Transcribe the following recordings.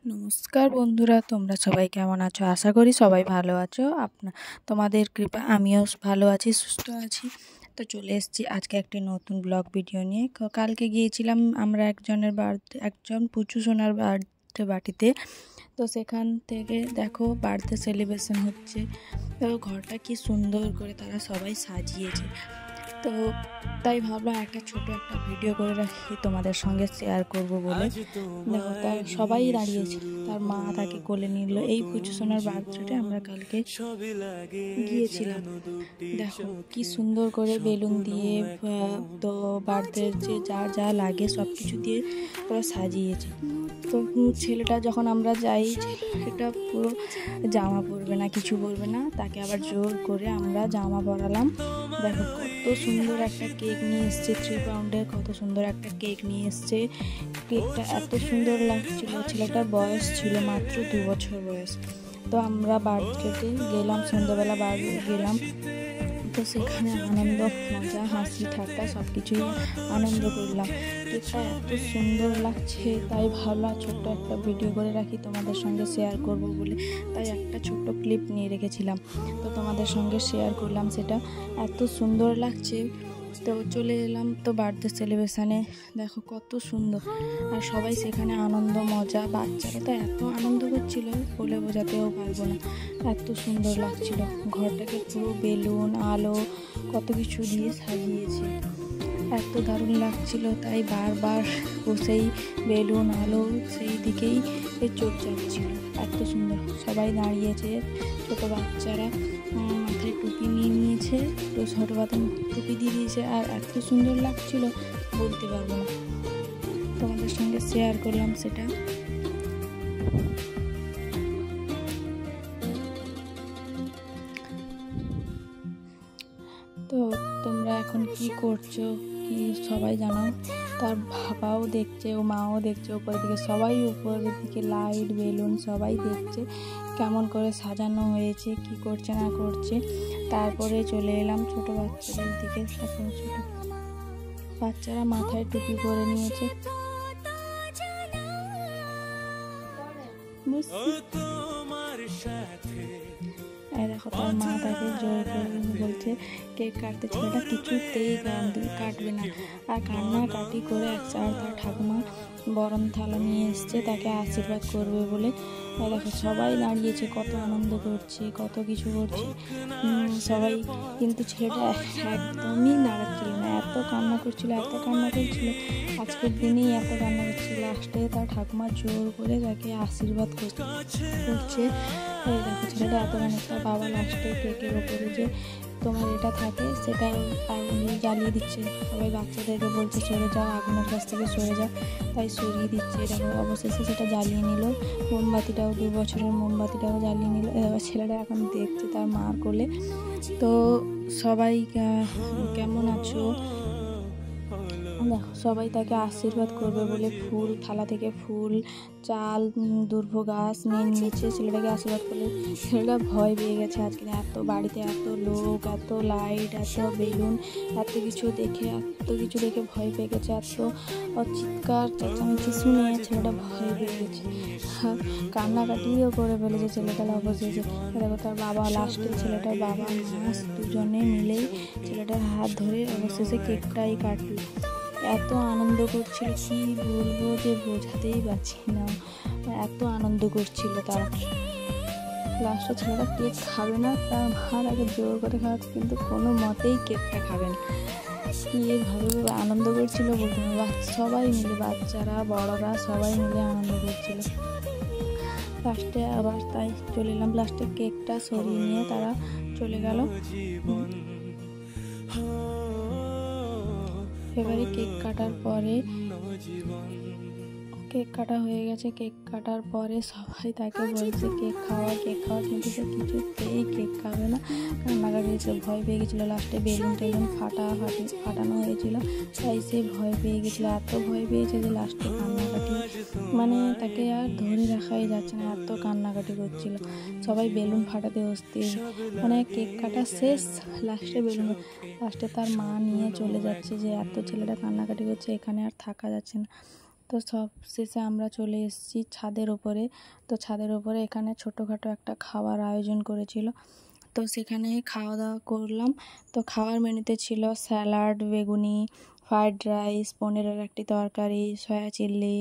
নমস্কার বন্ধুরা, তোমরা সবাই কেমন আছো? আশা করি সবাই ভালো আছো। তোমাদের কৃপা আমিও ভালো আছি, সুস্থ আছি। তো চলে এসেছি আজকে একটি নতুন ব্লগ ভিডিও নিয়ে। কালকে গিয়েছিলাম আমরা একজন পুচু সোনার বার্থডে বাটিতে। তো সেখান থেকে দেখো বার্থডে সেলিব্রেশন হচ্ছে। তো ঘরটা কি সুন্দর করে তারা সবাই সাজিয়েছে। তো তাই ভাবলাম একটা ছোট একটা ভিডিও করে রাখি, তোমাদের সঙ্গে শেয়ার করব বলে। দেখো তার সবাই দাঁড়িয়েছে, তার মা তাকে কোলে নিল। এই পুচু সোনার বার্থডেতে আমরা কালকে গিয়েছিলাম। দেখো কি সুন্দর করে বেলুন দিয়ে তো বার্থডের যে যা যা লাগে সব কিছু দিয়ে ওরা সাজিয়েছে। তো ছেলেটা যখন আমরা যাই, ছেলেটা পুরো জামা পরবে না, কিছু পরবে না, তাকে আবার জোর করে আমরা জামা পরালাম। দেখো কত সুন্দর একটা কেক নিয়ে এসছে, 3 পাউন্ডের কত সুন্দর একটা কেক নিয়ে এসছে। কেকটা এত সুন্দর লাগছিল। ছেলেটার বয়স ছিল মাত্র 2 বছর বয়স। তো আমরা বার্থডেতে গেলাম, সন্ধ্যাবেলা গেলাম। তো সেখানে আনন্দ, মজা, হাসি ঠাট্টা সব কিছুই আনন্দ করলাম। কেকটা এত সুন্দর লাগছে, তাই ভাবলাম ছোট্ট একটা ভিডিও করে রাখি, তোমাদের সঙ্গে শেয়ার করব বলে। তাই একটা ছোট্ট ক্লিপ নিয়ে রেখেছিলাম, তো তোমাদের সঙ্গে শেয়ার করলাম। সেটা এত সুন্দর লাগছে। তো চলে এলাম তো বার্থডে সেলিব্রেশানে। দেখো কত সুন্দর, আর সবাই সেখানে আনন্দ মজা। বাচ্চারা তো এত আনন্দ করছিল, বলে বোঝাতেও পারবো না, এত সুন্দর লাগছিল। ঘরটাকে পুরো বেলুন, আলো, কত কিছু দিয়ে সাজিয়েছে, এত দারুণ লাগছিল। তাই বারবার বসেই বেলুন, আলো সেই দিকেই চোখ যাচ্ছিল। এত সুন্দর, সবাই দাঁড়িয়েছে। ছোটো বাচ্চারা মাথায় টুপি নিয়ে নিয়েছে, তো ছোটো বাচ্চা টুপি দিয়ে দিয়েছে, আর এত সুন্দর লাগছিল বলতে পারবো না। তোমাদের সঙ্গে শেয়ার করলাম সেটা। তো তোমরা এখন কি করছো, কি সবাই জানাও। তার বাবাও দেখছে, ও মাও দেখছে, উপরের দিকে সবাই, উপরের দিকে লাইট, বেলুন সবাই দেখছে কেমন করে সাজানো হয়েছে, কি করছে না করছে। তারপরে চলে এলাম ছোটো বাচ্চাদের দিকে। ছোটো বাচ্চারা মাথায় টুপি পরে নিয়েছে। দেখো তার মা তাকে জোর করে বলছে কেক কাটতে। ছেলেটা কিছুতেই কাটবে না, আর কান্নাকাটি করে আর তার ঠাকুমা বরণ থালা নিয়ে এসছে তাকে আশীর্বাদ করবে বলে। দেখো সবাই দাঁড়িয়েছে, কত আনন্দ করছে, কত কিছু করছে সবাই। কিন্তু ছেলেটা একদমই দাঁড়াচ্ছিল না, এত কান্না করছিল, এত কান্না করছিল। আজকের দিনেই এত কান্না করছিল। লাস্টে তার ঠাকুমা জোর করে তাকে আশীর্বাদ করছে। দেখো ছেলেটা এত কান্না। তার বাবা লাস্টে কেকের ওপরে যে তোমার এটা থাকে সেটা জ্বালিয়ে দিচ্ছে। সবাই বাচ্চাদেরকে বলছে সরে যাও, আগুনের কাছ থেকে সরে যাও, তাই সরিয়ে দিচ্ছে। দেখো অবশেষে সেটা জ্বালিয়ে নিল। মোমবাতিটাও, 2 বছরের মোমবাতিটাও জ্বালিয়ে নিল। এবার ছেলেটা এখন দেখছে তার মার কোলে। তো সবাই কেমন আছো, দেখো সবাই তাকে আশীর্বাদ করবে বলে ফুল, থালা থেকে ফুল, চাল, দুর্ভ গাছ নিয়ে নিয়েছে ছেলেটাকে আশীর্বাদ করলে। ছেলেটা ভয় পেয়ে গেছে। আজকে এত বাড়িতে এত লোক, এত লাইট, এত বেলুন, এত কিছু দেখে ভয় পেয়ে গেছে। এত চিৎকার চেঁচামেচি শুনে ছেলেটা ভয় পেয়ে গেছে, কান্নাকাটিও করে ফেলেছে ছেলেটার অবশেষে। দেখো তার বাবা লাস্টে, ছেলেটার বাবা মা দুজনে মিলেই ছেলেটার হাত ধরে অবশেষে কেকটাই কাটলো। এত আনন্দ করছিল, কি বলবো যে বোঝাতেই পারছি না, এত আনন্দ করছিল তারা। লাস্টে ছেলেটা কেক খাবে না, তার মার আগে জোর করে খাওয়াচ্ছে, কিন্তু কোনো মতেই কেকটা খাবে না। কি ভাবে আনন্দ করছিল বলতে না, সবাই মিলে, বাচ্চারা বড়রা সবাই মিলে আনন্দ করছিল। লাস্টে আবার তাই চলে এলাম, লাস্টে কেকটা সরিয়ে নিয়ে তারা চলে গেল। এবারে কেক কাটা হয়ে গেছে। কেক কাটার পরে সবাই তাকে বলছে কেক খাওয়া, কিন্তু সে কিছুতেই কেক খাবে না, কান্নাকাটি ভয় পেয়ে গেছিলো। লাস্টে বেলুন টেলুন ফাটানো হয়েছিল, তাই সে ভয় পেয়ে গেছিলো। এত ভয় পেয়েছে যে লাস্টে কান্নাকাটি, মানে তাকে আর ধরে রাখাই যাচ্ছে না, এত কান্নাকাটি করছিল। সবাই বেলুন ফাটাতে অস্থির, মানে কেক কাটা শেষ, লাস্টে তার মা নিয়ে চলে যাচ্ছে যে এত ছেলেটা কান্নাকাটি করছে, এখানে আর থাকা যাচ্ছে না। তো সব শেষে আমরা চলে এসেছি ছাদের ওপরে। তো ছাদের ওপরে এখানে ছোটোখাটো একটা খাওয়ার আয়োজন করেছিল, তো সেখানে খাওয়া দাওয়া করলাম। তো খাওয়ার মেনুতে ছিল স্যালাড, বেগুনি, ফ্রাইড রাইস, পনিরের একটি তরকারি, সয়া চিল্লি,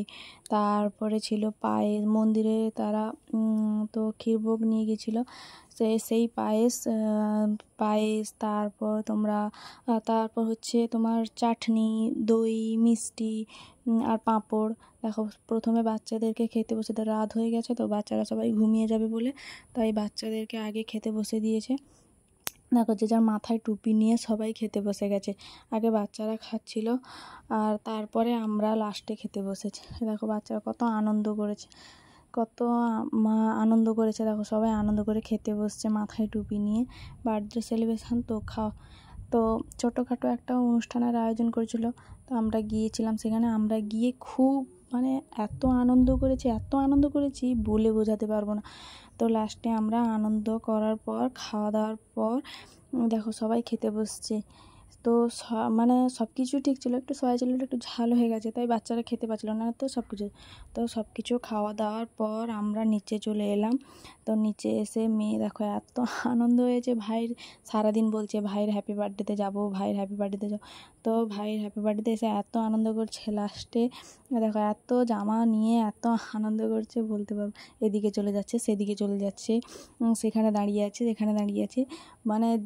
তারপরে ছিল পায়েস। মন্দিরে তারা তো ক্ষীরভোগ নিয়ে গেছিলো, সেই পায়েস তারপর হচ্ছে তোমার চাটনি, দই, মিষ্টি আর পাঁপড়। দেখো প্রথমে বাচ্চাদেরকে খেতে বসে, তো রাত হয়ে গেছে, তো বাচ্চারা সবাই ঘুমিয়ে যাবে বলে তাই বাচ্চাদেরকে আগে খেতে বসে দিয়েছে। দেখো যে যার মাথায় টুপি নিয়ে সবাই খেতে বসে গেছে। আগে বাচ্চারা খাচ্ছিল আর তারপরে আমরা লাস্টে খেতে বসেছি। দেখো বাচ্চারা কত আনন্দ করেছে, আনন্দ করেছে। দেখো সবাই আনন্দ করে খেতে বসছে মাথায় টুপি নিয়ে। বার্থডে সেলিব্রেশন তো ছোটোখাটো একটা অনুষ্ঠানের আয়োজন করেছিল, তো আমরা গিয়েছিলাম সেখানে। আমরা গিয়ে খুব এত আনন্দ করেছি বলে বোঝাতে পারবো না। তো লাস্টে আমরা আনন্দ করার পর, খাওয়া দাওয়ার পর দেখো সবাই খেতে বসছে। তো সব কিছু ঠিক ছিল, একটু সয়া চিল্লিটা একটু ঝাল হয়ে গেছে, তাই বাচ্চারা খেতে পারছিল না। সব কিছু খাওয়া দাওয়ার পর আমরা নিচে চলে এলাম। তো নিচে এসে মেয়ে দেখো এত আনন্দ হয়েছে, ভাইয়ের সারাদিন বলছে ভাইয়ের হ্যাপি বার্থডেতে যাবো, ভাইয়ের হ্যাপি বার্থডেতে যাবো। তো ভাইয়ের হ্যাপি বার্থডেতে এসে এত আনন্দ করছে, লাস্টে দেখো এত জামা নিয়ে এত আনন্দ করছে বলতে পারবো। এদিকে চলে যাচ্ছে, সেদিকে চলে যাচ্ছে, সেখানে দাঁড়িয়ে আছে, সেখানে দাঁড়িয়ে আছে,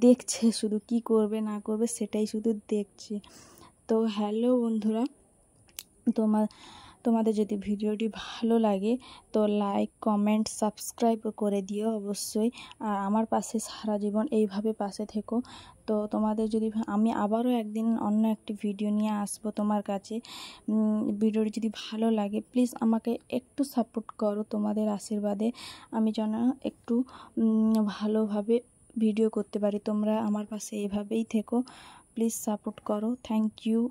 দেখছে শুধু, কি করবে না করবে সেটাই শুধু দেখছে। তো হ্যালো বন্ধুরা, তোমাদের যদি ভিডিওটি ভালো লাগে তো লাইক, কমেন্ট, সাবস্ক্রাইব করে দিও অবশ্যই। আর আমার পাশে সারা জীবন এইভাবে পাশে থেকো। তো তোমাদের যদি আমি আবারও একদিন অন্য একটি ভিডিও নিয়ে আসবো তোমার কাছে। ভিডিওটি যদি ভালো লাগে প্লিজ আমাকে একটু সাপোর্ট করো, তোমাদের আশীর্বাদে আমি যেন একটু ভালোভাবে ভিডিও করতে পারি। তোমরা আমার পাশে এভাবেই থেকো, প্লিজ সাপোর্ট করো। Thank you.